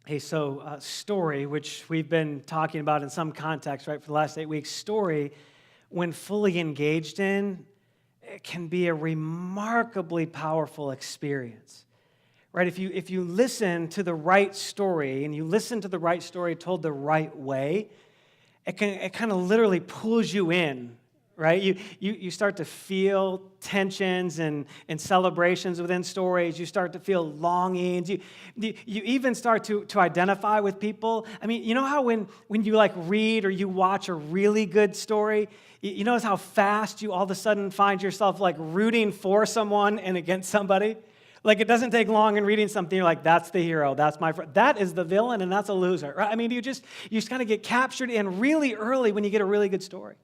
Hey, so story, which we've been talking about in some context, right, for the last 8 weeks, story, when fully engaged in, it can be a remarkably powerful experience, right? If you listen to the right story and you listen to the right story told the right way, it kind of literally pulls you in, right? You start to feel tensions and celebrations within stories. You start to feel longings. You even start to identify with people. I mean, you know how when you like read or you watch a really good story, you notice how fast you all of a sudden find yourself like rooting for someone and against somebody? Like, it doesn't take long in reading something, you're like, that's the hero, that's my friend, that is the villain, and that's a loser, right? I mean, you just kind of get captured in really early when you get a really good story.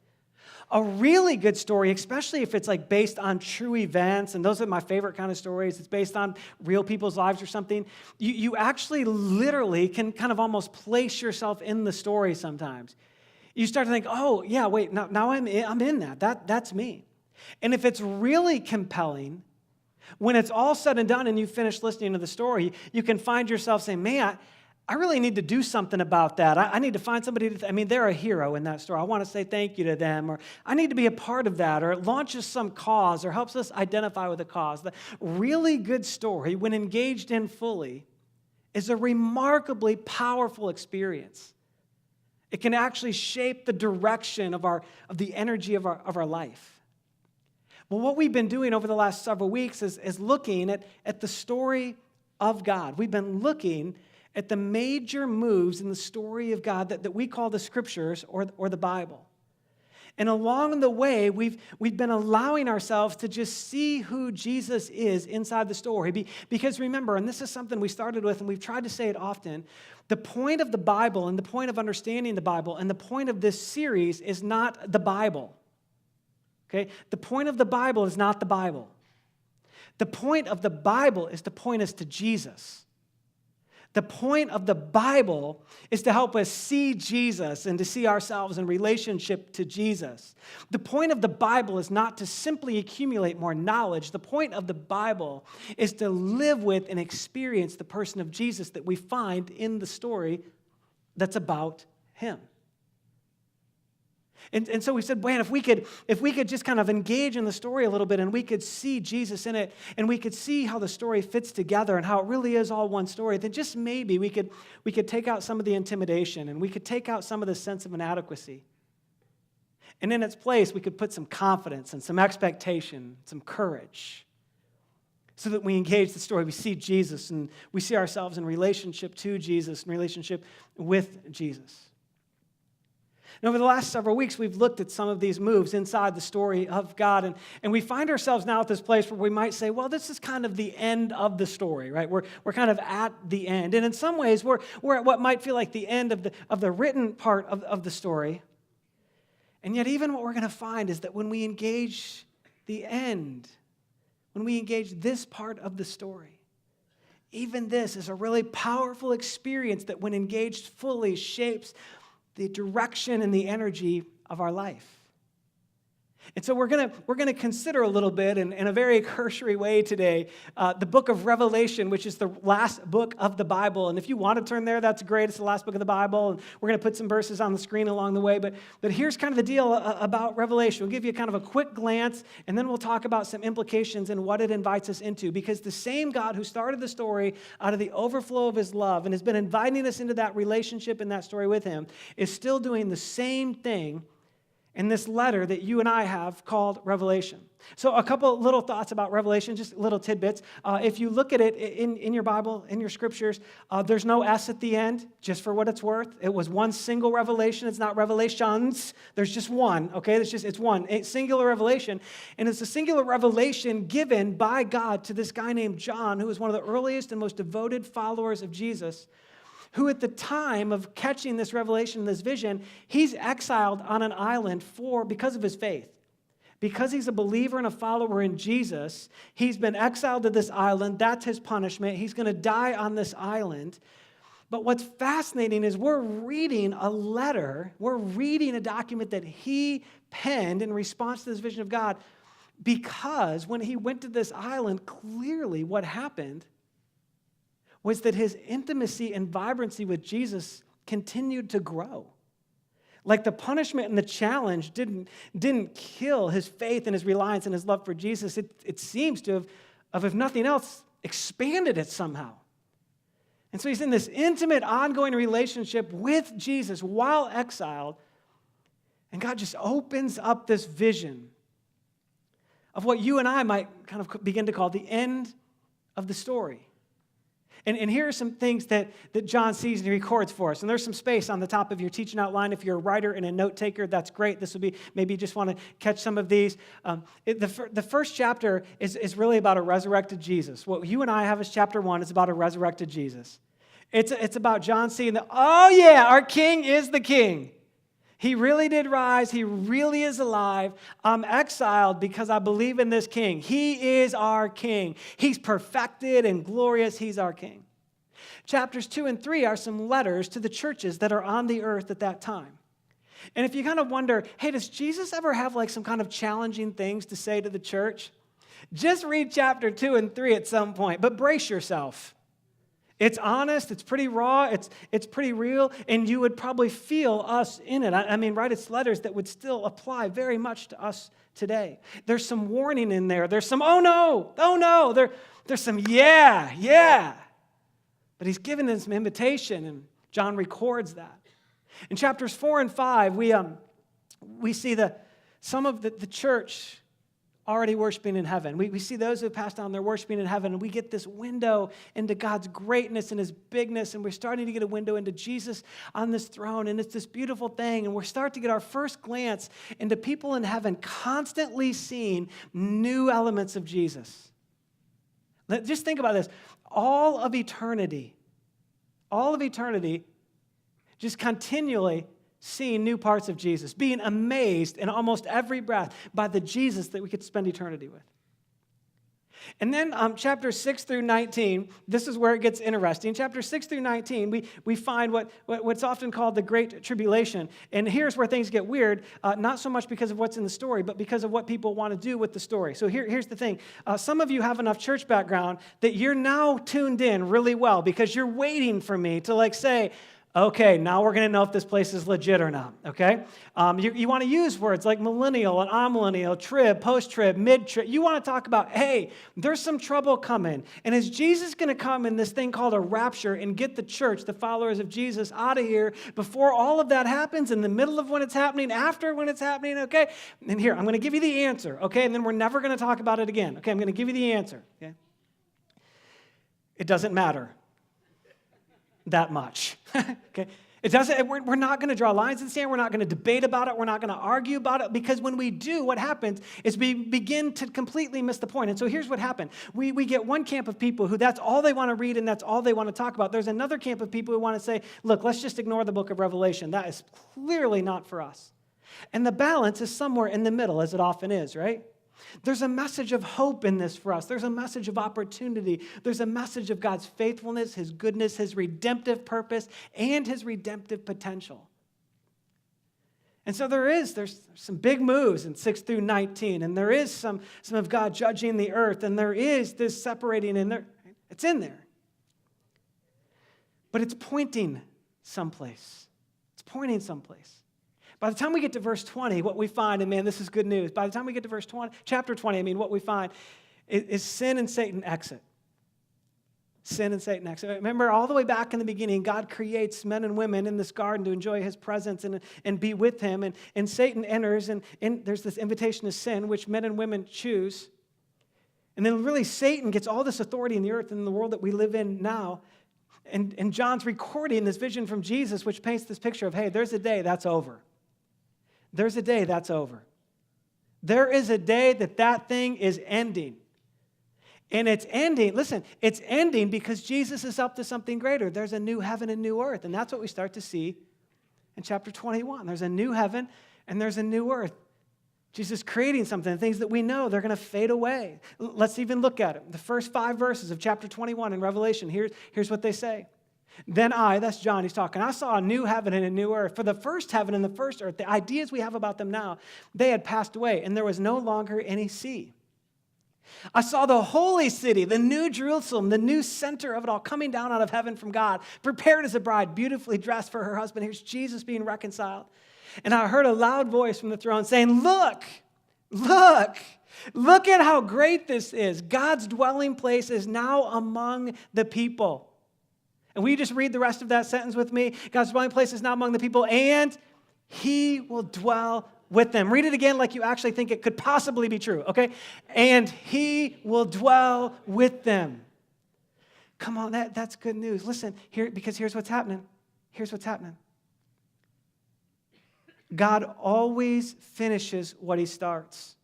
A really good story, especially if it's like based on true events, and those are my favorite kind of stories, it's based on real people's lives or something, you actually literally can kind of almost place yourself in the story sometimes. You start to think, oh, yeah, wait, now I'm in that. That's me. And if it's really compelling, when it's all said and done and you finish listening to the story, you can find yourself saying, man, I really need to do something about that. I need to find somebody they're a hero in that story. I want to say thank you to them, or I need to be a part of that, or it launches some cause or helps us identify with a cause. The really good story, when engaged in fully, is a remarkably powerful experience. It can actually shape the direction of the energy of our life. Well, what we've been doing over the last several weeks is looking at the story of God. We've been looking at the major moves in the story of God that we call the Scriptures or the Bible. And along the way, we've been allowing ourselves to just see who Jesus is inside the story. Because remember, and this is something we started with, and we've tried to say it often, the point of the Bible and the point of understanding the Bible and the point of this series is not the Bible. Okay? The point of the Bible is not the Bible. The point of the Bible is to point us to Jesus. The point of the Bible is to help us see Jesus and to see ourselves in relationship to Jesus. The point of the Bible is not to simply accumulate more knowledge. The point of the Bible is to live with and experience the person of Jesus that we find in the story that's about him. And so we said, man, if we could just kind of engage in the story a little bit and we could see Jesus in it and we could see how the story fits together and how it really is all one story, then just maybe we could take out some of the intimidation and we could take out some of the sense of inadequacy. And in its place, we could put some confidence and some expectation, some courage, so that we engage the story. We see Jesus and we see ourselves in relationship to Jesus, in relationship with Jesus. And over the last several weeks, we've looked at some of these moves inside the story of God, and we find ourselves now at this place where we might say, well, this is kind of the end of the story, right? We're kind of at the end. And in some ways, we're at what might feel like the end of the written part of the story. And yet even what we're going to find is that when we engage the end, when we engage this part of the story, even this is a really powerful experience that when engaged fully shapes the direction and the energy of our life. And so we're gonna consider a little bit in a very cursory way today the book of Revelation, which is the last book of the Bible. And if you want to turn there, that's great. It's the last book of the Bible, and we're gonna put some verses on the screen along the way. But here's kind of the deal about Revelation. We'll give you kind of a quick glance, and then we'll talk about some implications and what it invites us into. Because the same God who started the story out of the overflow of his love and has been inviting us into that relationship and that story with him is still doing the same thing in this letter that you and I have called Revelation. So a couple little thoughts about Revelation, just little tidbits. If you look at it in your Bible, in your scriptures, there's no S at the end, just for what it's worth. It was one single revelation. It's not revelations. There's just one, okay? It's one, a singular revelation. And it's a singular revelation given by God to this guy named John, who was one of the earliest and most devoted followers of Jesus, who at the time of catching this revelation, this vision, he's exiled on an island because of his faith. Because he's a believer and a follower in Jesus, he's been exiled to this island. That's his punishment. He's going to die on this island. But what's fascinating is we're reading a letter, we're reading a document that he penned in response to this vision of God, because when he went to this island, clearly what happened was that his intimacy and vibrancy with Jesus continued to grow. Like the punishment and the challenge didn't kill his faith and his reliance and his love for Jesus. It seems to have, if nothing else, expanded it somehow. And so he's in this intimate, ongoing relationship with Jesus while exiled. And God just opens up this vision of what you and I might kind of begin to call the end of the story. And here are some things that John sees and he records for us. And there's some space on the top of your teaching outline. If you're a writer and a note taker, that's great. This will be, maybe you just want to catch some of these. The first chapter is really about a resurrected Jesus. What you and I have as chapter 1 is about a resurrected Jesus. It's about John seeing that, oh yeah, our King is the King. He really did rise. He really is alive. I'm exiled because I believe in this King. He is our King. He's perfected and glorious. He's our King. Chapters 2 and 3 are some letters to the churches that are on the earth at that time. And if you kind of wonder, hey, does Jesus ever have like some kind of challenging things to say to the church? Just read chapter 2 and 3 at some point, but brace yourself. It's honest, it's pretty raw, it's pretty real, and you would probably feel us in it. I mean, right, it's letters that would still apply very much to us today. There's some warning in there. There's some, oh no. There's some, yeah. But he's given them some invitation, and John records that. In chapters 4 and 5, we see some of the church already worshiping in heaven. We see those who have passed on, they're worshiping in heaven, and we get this window into God's greatness and his bigness, and we're starting to get a window into Jesus on this throne, and it's this beautiful thing, and we're starting to get our first glance into people in heaven constantly seeing new elements of Jesus. Just think about this. All of eternity, just continually seeing new parts of Jesus, being amazed in almost every breath by the Jesus that we could spend eternity with. And then chapters 6 through 19, this is where it gets interesting. Chapters 6 through 19, we find what's often called the Great Tribulation. And here's where things get weird, not so much because of what's in the story, but because of what people want to do with the story. So here's the thing. Some of you have enough church background that you're now tuned in really well because you're waiting for me to say, okay, now we're going to know if this place is legit or not, okay? You want to use words like millennial and amillennial, trib, post-trib, mid-trib. You want to talk about, hey, there's some trouble coming. And is Jesus going to come in this thing called a rapture and get the church, the followers of Jesus, out of here before all of that happens, in the middle of when it's happening, after when it's happening, okay? And here, I'm going to give you the answer, okay? And then we're never going to talk about it again, okay? I'm going to give you the answer, okay? It doesn't matter that much. Okay? It doesn't, we're not going to draw lines in the sand. We're not going to debate about it. We're not going to argue about it, because when we do, what happens is we begin to completely miss the point. And so here's what happened. We get one camp of people who that's all they want to read and that's all they want to talk about. There's another camp of people who want to say, look, let's just ignore the book of Revelation. That is clearly not for us. And the balance is somewhere in the middle, as it often is, right? There's a message of hope in this for us. There's a message of opportunity. There's a message of God's faithfulness, his goodness, his redemptive purpose, and his redemptive potential. And so there's some big moves in 6 through 19, and there is some of God judging the earth, and there is this separating in there. It's in there. But it's pointing someplace. It's pointing someplace. By the time we get to verse 20, what we find, and man, this is good news. By the time we get to chapter 20, what we find is sin and Satan exit. Sin and Satan exit. Remember, all the way back in the beginning, God creates men and women in this garden to enjoy his presence and be with him. And Satan enters, and there's this invitation to sin, which men and women choose. And then really Satan gets all this authority in the earth and in the world that we live in now. And John's recording this vision from Jesus, which paints this picture of, hey, there's a day that's over. There's a day that's over. There is a day that thing is ending. And it's ending, listen, it's ending because Jesus is up to something greater. There's a new heaven and new earth. And that's what we start to see in chapter 21. There's a new heaven and there's a new earth. Jesus is creating something, things that we know, they're going to fade away. Let's even look at it. The first 5 verses of chapter 21 in Revelation, here's what they say. Then that's John, he's talking, I saw a new heaven and a new earth. For the first heaven and the first earth, the ideas we have about them now, they had passed away, and there was no longer any sea. I saw the holy city, the new Jerusalem, the new center of it all, coming down out of heaven from God, prepared as a bride, beautifully dressed for her husband. Here's Jesus being reconciled. And I heard a loud voice from the throne saying, look, look at how great this is. God's dwelling place is now among the people. And will you just read the rest of that sentence with me? God's dwelling place is now among the people, and he will dwell with them. Read it again like you actually think it could possibly be true, okay? And he will dwell with them. Come on, that's good news. Listen, because here's what's happening. Here's what's happening. God always finishes what he starts.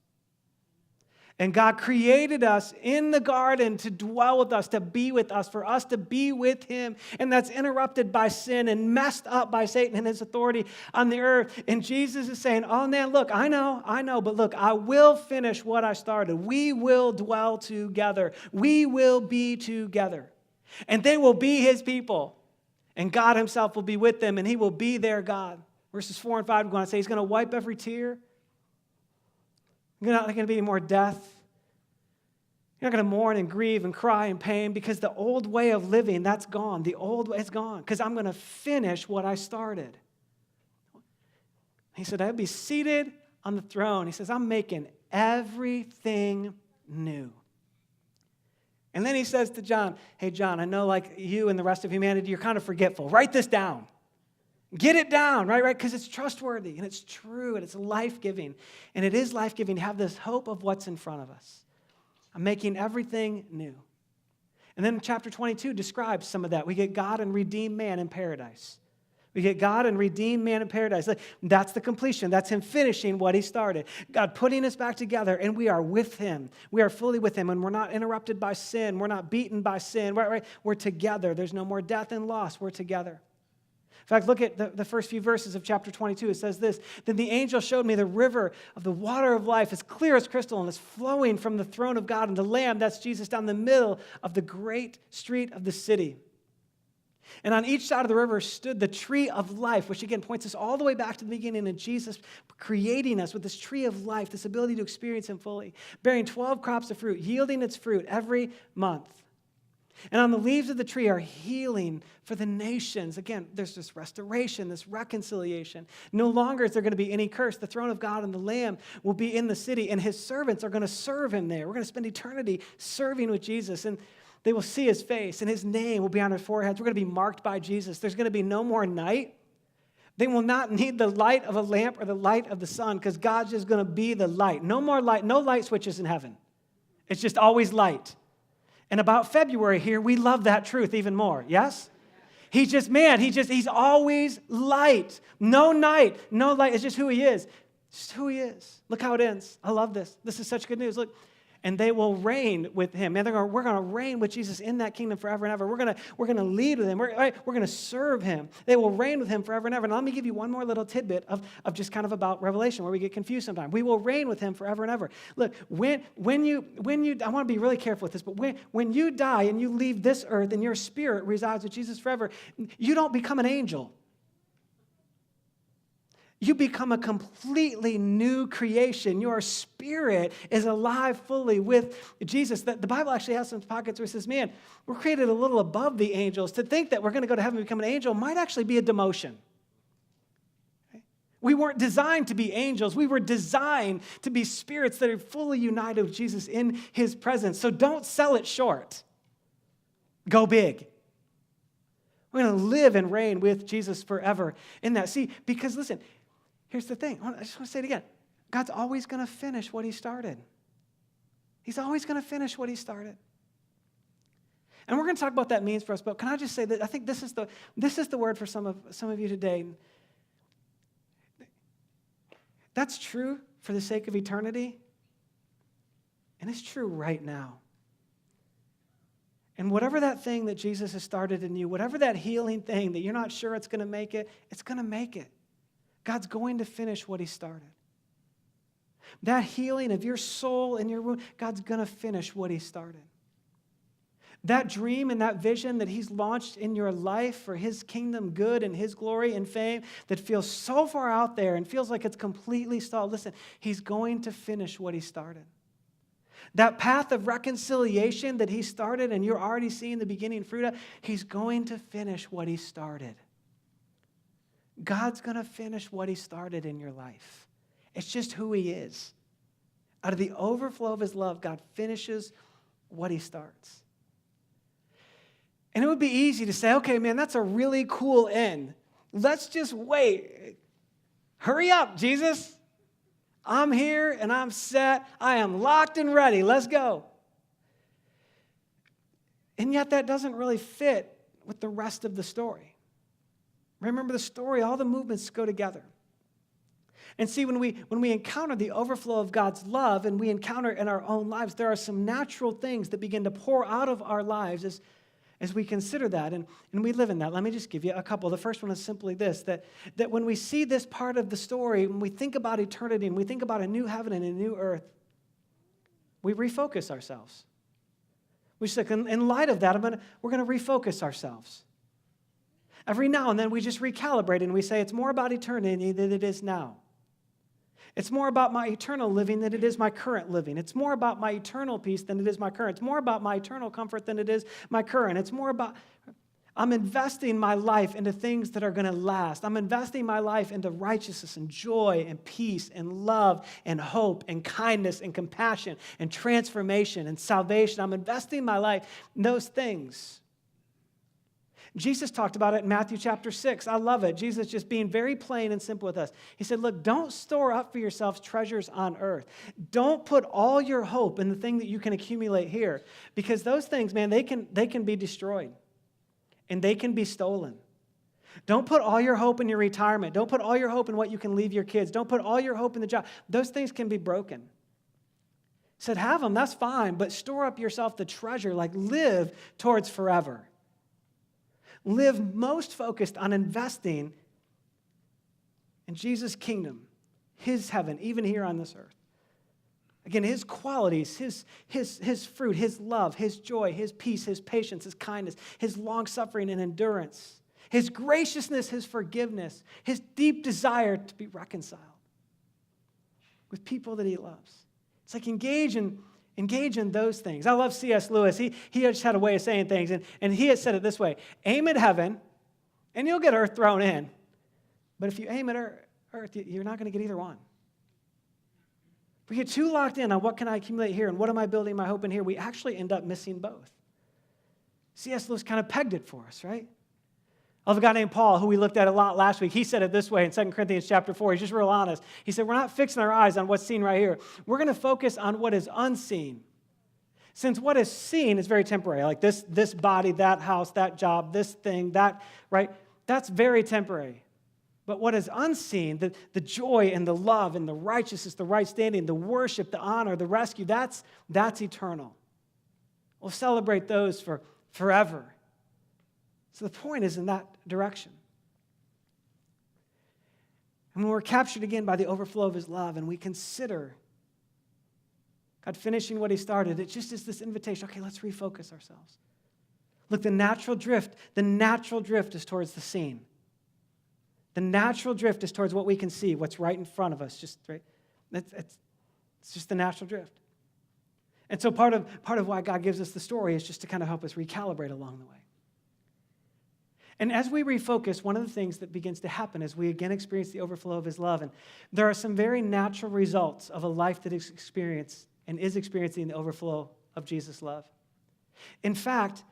And God created us in the garden to dwell with us, to be with us, for us to be with him. And that's interrupted by sin and messed up by Satan and his authority on the earth. And Jesus is saying, oh man, look, I know, but look, I will finish what I started. We will dwell together. We will be together. And they will be his people. And God himself will be with them, and he will be their God. Verses 4 and 5 are going to say he's going to wipe every tear. You're not going to be any more death. You're not going to mourn and grieve and cry and pain, because the old way of living, that's gone. The old way is gone, because I'm going to finish what I started. He said, I'll be seated on the throne. He says, I'm making everything new. And then he says to John, hey, John, I know like you and the rest of humanity, you're kind of forgetful. Write this down. Get it down, right? Because it's trustworthy and it's true and it's life-giving. And it is life-giving to have this hope of what's in front of us. I'm making everything new. And then chapter 22 describes some of that. We get God and redeemed man in paradise. We get God and redeemed man in paradise. That's the completion. That's him finishing what he started. God putting us back together, and we are with him. We are fully with him, and we're not interrupted by sin. We're not beaten by sin. We're together. There's no more death and loss. We're together. In fact, look at the first few verses of chapter 22. It says this, then the angel showed me the river of the water of life, as clear as crystal, and is flowing from the throne of God and the Lamb, that's Jesus, down the middle of the great street of the city. And on each side of the river stood the tree of life, which again points us all the way back to the beginning of Jesus creating us with this tree of life, this ability to experience him fully, bearing 12 crops of fruit, yielding its fruit every month. And on the leaves of the tree are healing for the nations. Again, there's this restoration, this reconciliation. No longer is there going to be any curse. The throne of God and the Lamb will be in the city, and his servants are going to serve him there. We're going to spend eternity serving with Jesus, and they will see his face, and his name will be on their foreheads. We're going to be marked by Jesus. There's going to be no more night. They will not need the light of a lamp or the light of the sun, because God's just going to be the light. No more light, no light switches in heaven. It's just always light. And about February here, we love that truth even more, yes? He's always light. No night, no light. It's just who he is. It's just who he is. Look how it ends. I love this. This is such good news. Look, and they will reign with him. Man, we're going to reign with Jesus in that kingdom forever and ever. We're going to lead with him. We're going to serve him. They will reign with him forever and ever. And let me give you one more little tidbit of just kind of about Revelation, where we get confused sometimes. We will reign with him forever and ever. Look, when you, I want to be really careful with this, but when you die and you leave this earth and your spirit resides with Jesus forever, you don't become an angel. You become a completely new creation. Your spirit is alive fully with Jesus. The Bible actually has some pockets where it says, man, we're created a little above the angels. To think that we're going to go to heaven and become an angel might actually be a demotion. We weren't designed to be angels. We were designed to be spirits that are fully united with Jesus in his presence. So don't sell it short. Go big. We're going to live and reign with Jesus forever in that. See, because listen, here's the thing. I just want to say it again. God's always going to finish what he started. He's always going to finish what he started. And we're going to talk about what that means for us. But can I just say that I think this is the word for some of you today. That's true for the sake of eternity. And it's true right now. And whatever that thing that Jesus has started in you, whatever that healing thing that you're not sure it's going to make it, it's going to make it. God's going to finish what he started. That healing of your soul and your wound, God's going to finish what he started. That dream and that vision that he's launched in your life for his kingdom good and his glory and fame that feels so far out there and feels like it's completely stalled. Listen, he's going to finish what he started. That path of reconciliation that he started and you're already seeing the beginning fruit of, he's going to finish what he started. God's going to finish what he started in your life. It's just who he is. Out of the overflow of his love, God finishes what he starts. And it would be easy to say, okay, man, that's a really cool end. Let's just wait. Hurry up, Jesus. I'm here and I'm set. I am locked and ready. Let's go. And yet that doesn't really fit with the rest of the story. Remember the story, all the movements go together. And see, when we encounter the overflow of God's love and we encounter in our own lives, there are some natural things that begin to pour out of our lives as we consider that and we live in that. Let me just give you a couple. The first one is simply this, that when we see this part of the story, when we think about eternity and we think about a new heaven and a new earth, we refocus ourselves. We say, in light of that, we're going to refocus ourselves. Every now and then we just recalibrate and we say it's more about eternity than it is now. It's more about my eternal living than it is my current living. It's more about my eternal peace than it is my current. It's more about my eternal comfort than it is my current. It's more about, I'm investing my life into things that are going to last. I'm investing my life into righteousness and joy and peace and love and hope and kindness and compassion and transformation and salvation. I'm investing my life in those things. Jesus talked about it in Matthew chapter 6. I love it. Jesus just being very plain and simple with us. He said, look, don't store up for yourselves treasures on earth. Don't put all your hope in the thing that you can accumulate here, because those things, man, they can be destroyed and they can be stolen. Don't put all your hope in your retirement. Don't put all your hope in what you can leave your kids. Don't put all your hope in the job. Those things can be broken. He said, have them, that's fine, but store up yourself the treasure, like live towards forever. Live most focused on investing in Jesus' kingdom, his heaven, even here on this earth. Again, his qualities, his fruit, his love, his joy, his peace, his patience, his kindness, his long-suffering and endurance, his graciousness, his forgiveness, his deep desire to be reconciled with people that he loves. It's like engage in those things. I love C.S. Lewis. He just had a way of saying things, and he had said it this way: aim at heaven, and you'll get earth thrown in. But if you aim at earth, you're not going to get either one. If we get too locked in on what can I accumulate here and what am I building my hope in here, we actually end up missing both. C.S. Lewis kind of pegged it for us, right? I love a guy named Paul, who we looked at a lot last week. He said it this way in 2 Corinthians chapter 4. He's just real honest. He said, we're not fixing our eyes on what's seen right here. We're going to focus on what is unseen. Since what is seen is very temporary, like this body, that house, that job, this thing, that, right? That's very temporary. But what is unseen, the joy and the love and the righteousness, the right standing, the worship, the honor, the rescue, that's eternal. We'll celebrate those for forever. So the point is in that direction. And when we're captured again by the overflow of his love and we consider God finishing what he started, it just is this invitation. Okay, let's refocus ourselves. Look, the natural drift is towards the seen. The natural drift is towards what we can see, what's right in front of us. Just right. It's just the natural drift. And so part of why God gives us the story is just to kind of help us recalibrate along the way. And as we refocus, one of the things that begins to happen is we again experience the overflow of his love. And there are some very natural results of a life that is experiencing the overflow of Jesus' love. In fact,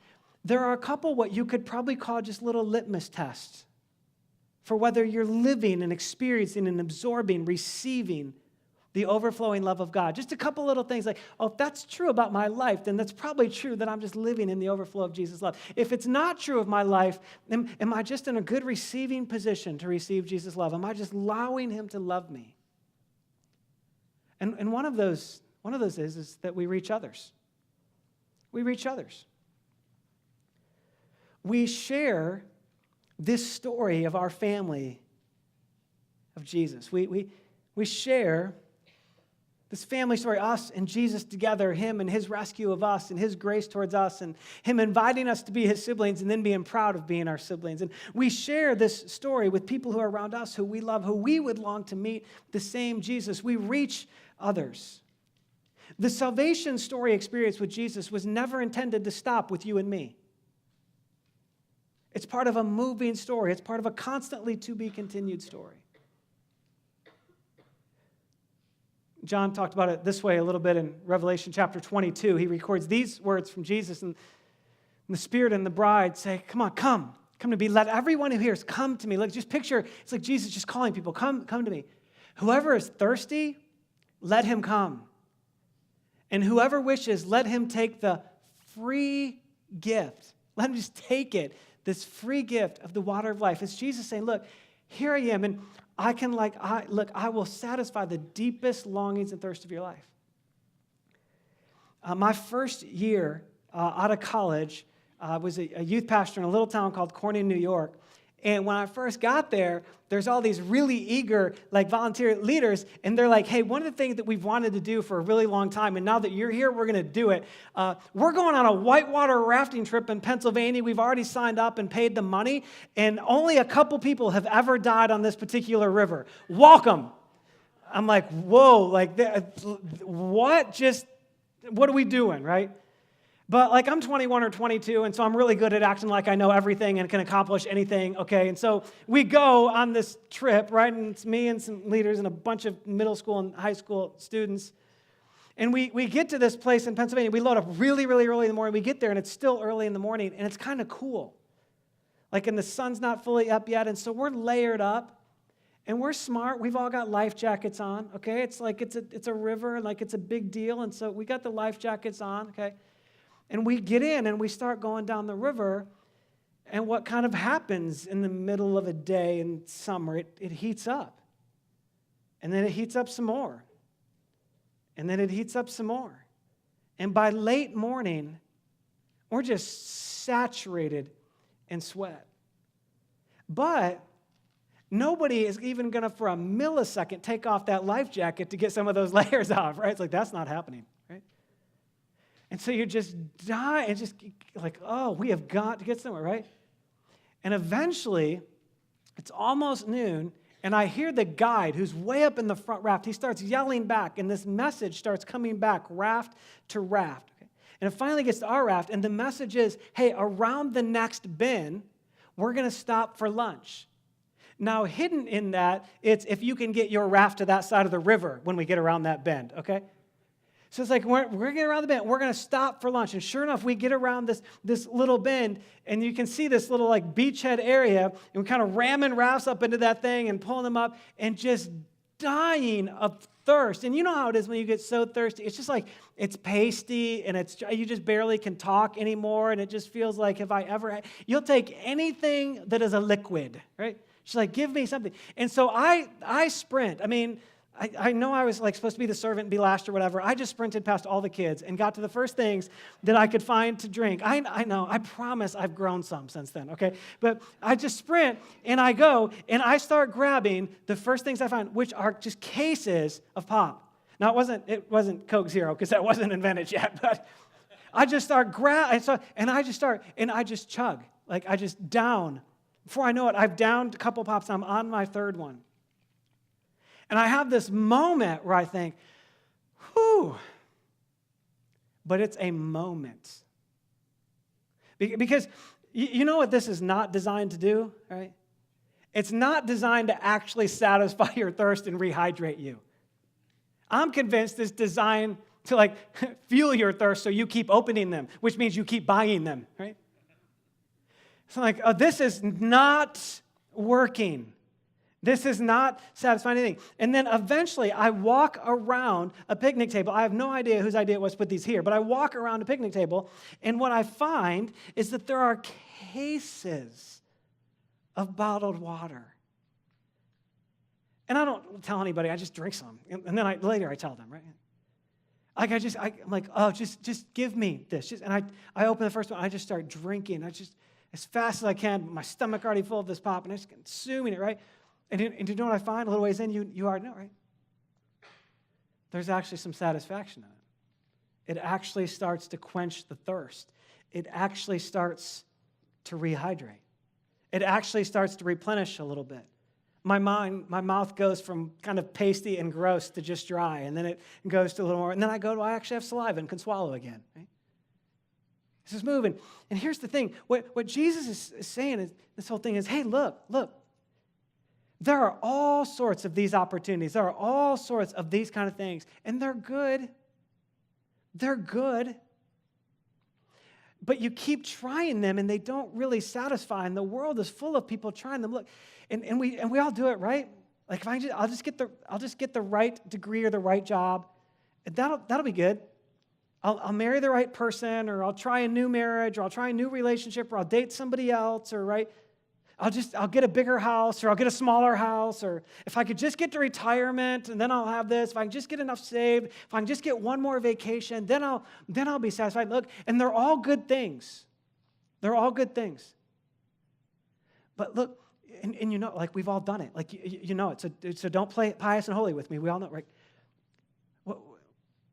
there are a couple what you could probably call just little litmus tests for whether you're living and experiencing and absorbing, receiving the overflowing love of God. Just a couple little things like, oh, if that's true about my life, then that's probably true that I'm just living in the overflow of Jesus' love. If it's not true of my life, am I just in a good receiving position to receive Jesus' love? Am I just allowing him to love me? And one of those is that we reach others. We reach others. We share this story of our family of Jesus. We share this family story, us and Jesus together, him and his rescue of us and his grace towards us and him inviting us to be his siblings and then being proud of being our siblings. And we share this story with people who are around us, who we love, who we would long to meet the same Jesus. We reach others. The salvation story experience with Jesus was never intended to stop with you and me. It's part of a moving story. It's part of a constantly to be continued story. John talked about it this way a little bit in Revelation chapter 22. He records these words from Jesus, and the Spirit and the bride say, come on, come to me. Let everyone who hears come to me. Like, just picture, it's like Jesus just calling people, come to me. Whoever is thirsty, let him come. And whoever wishes, let him take the free gift. Let him just take it, this free gift of the water of life. It's Jesus saying, look, here I am, and I will satisfy the deepest longings and thirst of your life. My first year out of college, I was a youth pastor in a little town called Corning, New York. And when I first got there, there's all these really eager volunteer leaders, and they're like, hey, one of the things that we've wanted to do for a really long time, and now that you're here, we're going to do it. We're going on a whitewater rafting trip in Pennsylvania. We've already signed up and paid the money, and only a couple people have ever died on this particular river. Welcome. I'm like, whoa, what are we doing, right? But I'm 21 or 22, and so I'm really good at acting like I know everything and can accomplish anything, okay? And so we go on this trip, right? And it's me and some leaders and a bunch of middle school and high school students. And we get to this place in Pennsylvania. We load up really, really early in the morning. We get there, and it's still early in the morning, and it's kind of cool. And the sun's not fully up yet, and so we're layered up, and we're smart. We've all got life jackets on, okay? It's a river, it's a big deal, and so we got the life jackets on, okay? And we get in and we start going down the river, and what kind of happens in the middle of a day in summer, it heats up. And then it heats up some more. And then it heats up some more. And by late morning, we're just saturated in sweat. But nobody is even going to, for a millisecond, take off that life jacket to get some of those layers off, right? It's like, that's not happening. And so you're just dying, and just we have got to get somewhere, right? And eventually, it's almost noon, and I hear the guide who's way up in the front raft. He starts yelling back, and this message starts coming back raft to raft. Okay? And it finally gets to our raft, and the message is, hey, around the next bend, we're going to stop for lunch. Now, hidden in that, it's if you can get your raft to that side of the river when we get around that bend, okay? So it's like, we're going to get around the bend. We're going to stop for lunch. And sure enough, we get around this little bend, and you can see this little beachhead area, and we're kind of ramming rafts up into that thing and pulling them up and just dying of thirst. And you know how it is when you get so thirsty. It's just it's pasty, and you just barely can talk anymore, and it just feels like you'll take anything that is a liquid, right? She's give me something. And so I sprint. I know I was supposed to be the servant and be last or whatever. I just sprinted past all the kids and got to the first things that I could find to drink. I know, I promise I've grown some since then, okay? But I just sprint, and I go, and I start grabbing the first things I find, which are just cases of pop. Now, it wasn't Coke Zero, because that wasn't invented yet, but I just start and I just chug. I just down. Before I know it, I've downed a couple pops, and I'm on my third one. And I have this moment where I think, whew. But it's a moment. Because you know what this is not designed to do, right? It's not designed to actually satisfy your thirst and rehydrate you. I'm convinced it's designed to fuel your thirst so you keep opening them, which means you keep buying them, right? So this is not working. This is not satisfying anything. And then eventually I walk around a picnic table. I have no idea whose idea it was to put these here, but I walk around a picnic table, and what I find is that there are cases of bottled water. And I don't tell anybody, I just drink some. And then later I tell them, right? I'm like, oh, just give me this. And I open the first one, I just start drinking. As fast as I can, my stomach already full of this pop, and I'm just consuming it, right? And you know what I find? A little ways in, you already know, right? There's actually some satisfaction in it. It actually starts to quench the thirst. It actually starts to rehydrate. It actually starts to replenish a little bit. my mouth goes from kind of pasty and gross to just dry, and then it goes to a little more, and then I actually have saliva and can swallow again, right? This is moving. And here's the thing. What Jesus is saying is, this whole thing is, hey, look. There are all sorts of these opportunities. There are all sorts of these kind of things. And they're good. They're good. But you keep trying them, and they don't really satisfy. And the world is full of people trying them. Look, and we all do it, right? Like if I'll just get the right degree or the right job. That'll be good. I'll marry the right person, or I'll try a new marriage, or I'll try a new relationship, or I'll date somebody else, or right? I'll get a bigger house, or I'll get a smaller house, or if I could just get to retirement, and then I'll have this. If I can just get enough saved, if I can just get one more vacation, then I'll be satisfied. Look, and they're all good things. They're all good things. But look, and you know, like we've all done it. Like you know it. So don't play pious and holy with me. We all know, right?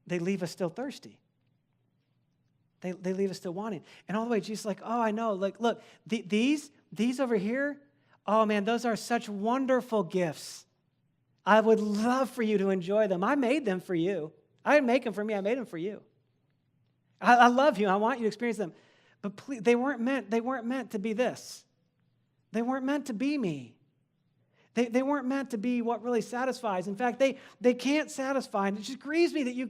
They leave us still thirsty. They leave us still wanting. And all the way, Jesus is like, oh, I know. Like, look, these over here, oh, man, those are such wonderful gifts. I would love for you to enjoy them. I made them for you. I didn't make them for me. I made them for you. I love you. I want you to experience them. But please, they weren't meant to be this. They weren't meant to be me. They weren't meant to be what really satisfies. In fact, they can't satisfy. And it just grieves me that you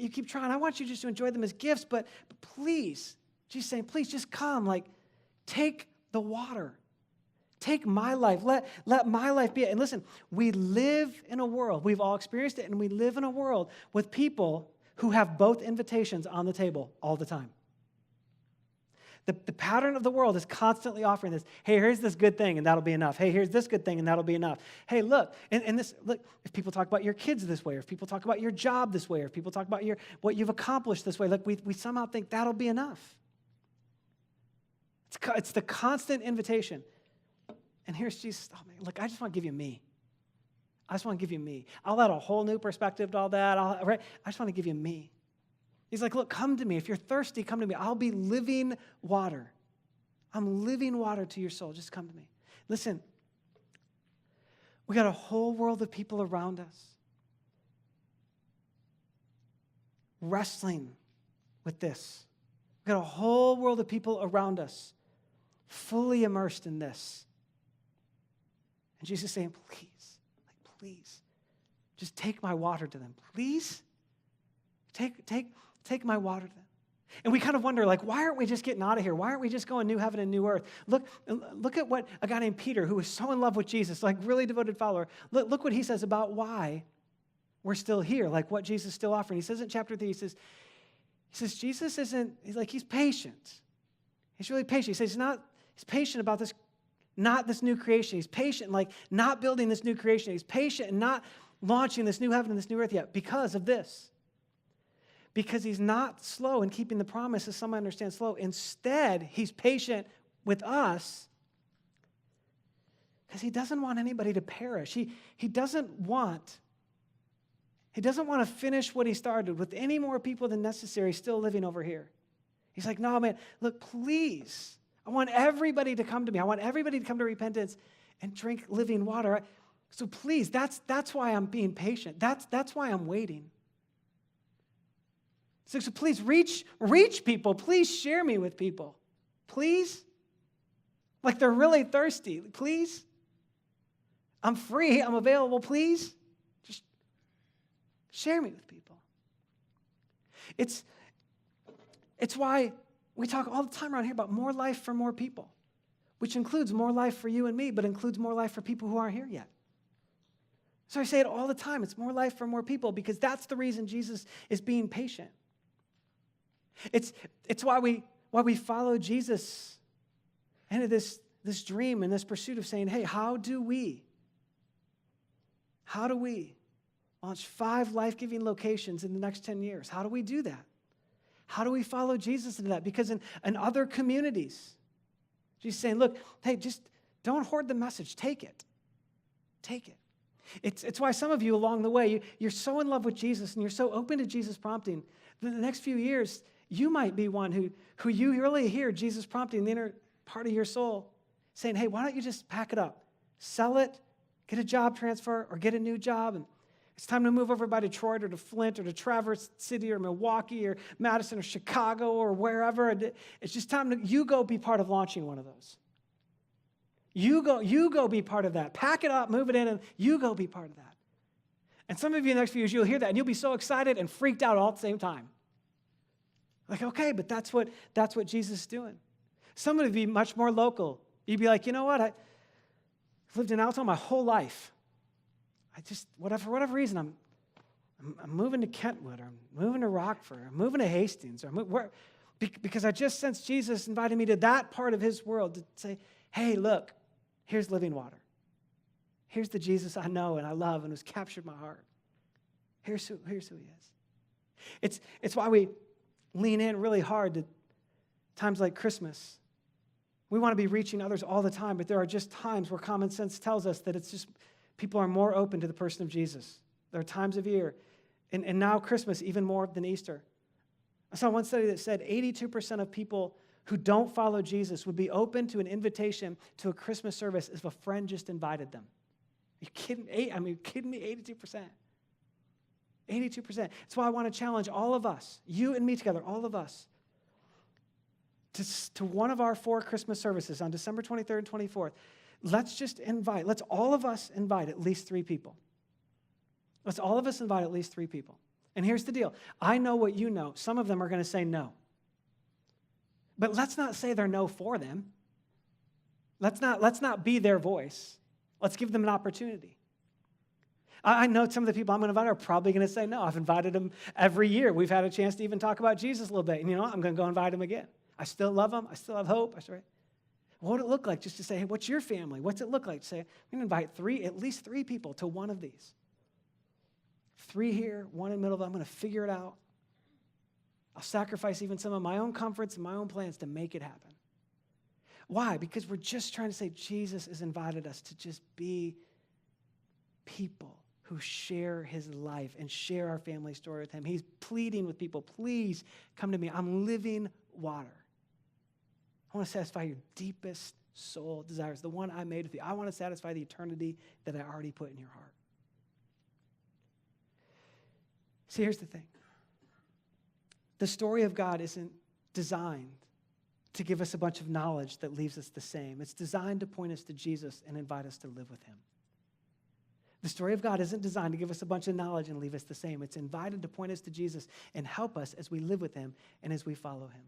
keep trying. I want you just to enjoy them as gifts, but please, Jesus saying, please just come. Like, take the water. Take my life. Let my life be it. And listen, we live in a world, we've all experienced it, and we live in a world with people who have both invitations on the table all the time. The pattern of the world is constantly offering this. Hey, here's this good thing, and that'll be enough. Hey, here's this good thing, and that'll be enough. Hey, look, and this, look, if people talk about your kids this way, or if people talk about your job this way, or if people talk about what you've accomplished this way, look, we somehow think that'll be enough. It's the constant invitation. And here's Jesus. Oh, man, look, I just want to give you me. I just want to give you me. I'll add a whole new perspective to all that. I just want to give you me. He's like, look, come to me. If you're thirsty, come to me. I'll be living water. I'm living water to your soul. Just come to me. Listen, we got a whole world of people around us wrestling with this. We got a whole world of people around us fully immersed in this. And Jesus is saying, please, just take my water to them. Please, take my water to them. And we kind of wonder, like, why aren't we just getting out of here? Why aren't we just going new heaven and new earth? Look at what a guy named Peter, who was so in love with Jesus, like really devoted follower, look what he says about why we're still here, like what Jesus is still offering. He says in chapter 3, he says, Jesus isn't, he's patient. He's really patient. He says he's patient about this, not this new creation. He's patient, like not building this new creation. He's patient and not launching this new heaven and this new earth yet because of this. Because he's not slow in keeping the promise, as some understand slow. Instead, he's patient with us because he doesn't want anybody to perish. He doesn't want to finish what he started with any more people than necessary still living over here. He's like, no, man, look, please. I want everybody to come to me. I want everybody to come to repentance and drink living water. So please, that's why I'm being patient. That's why I'm waiting. So please reach people. Please share me with people. Please. Like they're really thirsty. Please. I'm free. I'm available. Please. Just share me with people. It's why we talk all the time around here about more life for more people, which includes more life for you and me, but includes more life for people who aren't here yet. So I say it all the time. It's more life for more people because that's the reason Jesus is being patient. It's why we follow Jesus into this dream and this pursuit of saying, hey, how do we launch 5 life-giving locations in the next 10 years? How do we do that? How do we follow Jesus into that? Because in other communities, Jesus is saying, look, hey, just don't hoard the message. Take it. Take it. It's why some of you along the way, you're so in love with Jesus and you're so open to Jesus prompting that the next few years, you might be one who you really hear Jesus prompting the inner part of your soul saying, hey, why don't you just pack it up, sell it, get a job transfer or get a new job, and it's time to move over by Detroit or to Flint or to Traverse City or Milwaukee or Madison or Chicago or wherever. It's just time to, you go be part of launching one of those. You go be part of that. Pack it up, move it in, and you go be part of that. And some of you in the next few years, you'll hear that, and you'll be so excited and freaked out all at the same time. Like, okay, but that's what Jesus is doing. Some of you be much more local. You'd be like, you know what? I've lived in Alto my whole life. For whatever reason, I'm moving to Kentwood, or I'm moving to Rockford, or I'm moving to Hastings, because I just sensed Jesus invited me to that part of his world to say, hey, look, here's living water. Here's the Jesus I know and I love and who's captured my heart. Here's who he is. It's why we lean in really hard to times like Christmas. We want to be reaching others all the time, but there are just times where common sense tells us that it's just people are more open to the person of Jesus. There are times of year, and now Christmas even more than Easter. I saw one study that said 82% of people who don't follow Jesus would be open to an invitation to a Christmas service if a friend just invited them. Are you kidding? I mean, kidding me? 82%. 82%. That's why I want to challenge all of us, you and me together, all of us, to one of our 4 Christmas services on December 23rd and 24th. Let's all of us invite at least 3 people. Let's all of us invite at least 3 people. And here's the deal. I know what you know. Some of them are going to say no. But let's not say they're no for them. Let's not be their voice. Let's give them an opportunity. I know some of the people I'm going to invite are probably going to say no. I've invited them every year. We've had a chance to even talk about Jesus a little bit. And you know what? I'm going to go invite them again. I still love them. I still have hope. What would it look like just to say, hey, what's your family? What's it look like to say, I'm going to invite at least 3 people to one of these. 3 here, 1 in the middle. I'm going to figure it out. I'll sacrifice even some of my own comforts and my own plans to make it happen. Why? Because we're just trying to say Jesus has invited us to just be people who share his life and share our family story with him. He's pleading with people, please come to me. I'm living water. I want to satisfy your deepest soul desires, the one I made with you. I want to satisfy the eternity that I already put in your heart. See, here's the thing. The story of God isn't designed to give us a bunch of knowledge that leaves us the same. It's designed to point us to Jesus and invite us to live with him. The story of God isn't designed to give us a bunch of knowledge and leave us the same. It's invited to point us to Jesus and help us as we live with him and as we follow him.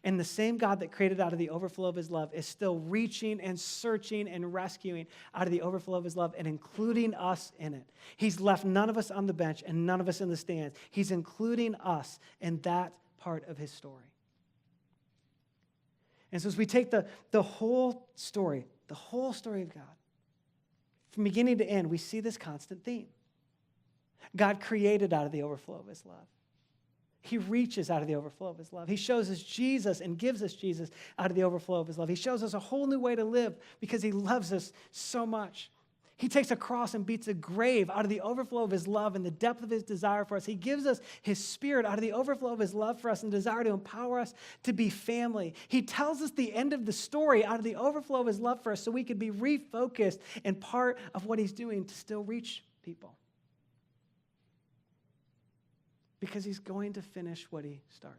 And the same God that created out of the overflow of his love is still reaching and searching and rescuing out of the overflow of his love and including us in it. He's left none of us on the bench and none of us in the stands. He's including us in that part of his story. And so as we take the whole story of God, from beginning to end, we see this constant theme. God created out of the overflow of his love. He reaches out of the overflow of his love. He shows us Jesus and gives us Jesus out of the overflow of his love. He shows us a whole new way to live because he loves us so much. He takes a cross and beats a grave out of the overflow of his love and the depth of his desire for us. He gives us his spirit out of the overflow of his love for us and desire to empower us to be family. He tells us the end of the story out of the overflow of his love for us so we could be refocused and part of what he's doing to still reach people. Because he's going to finish what he started.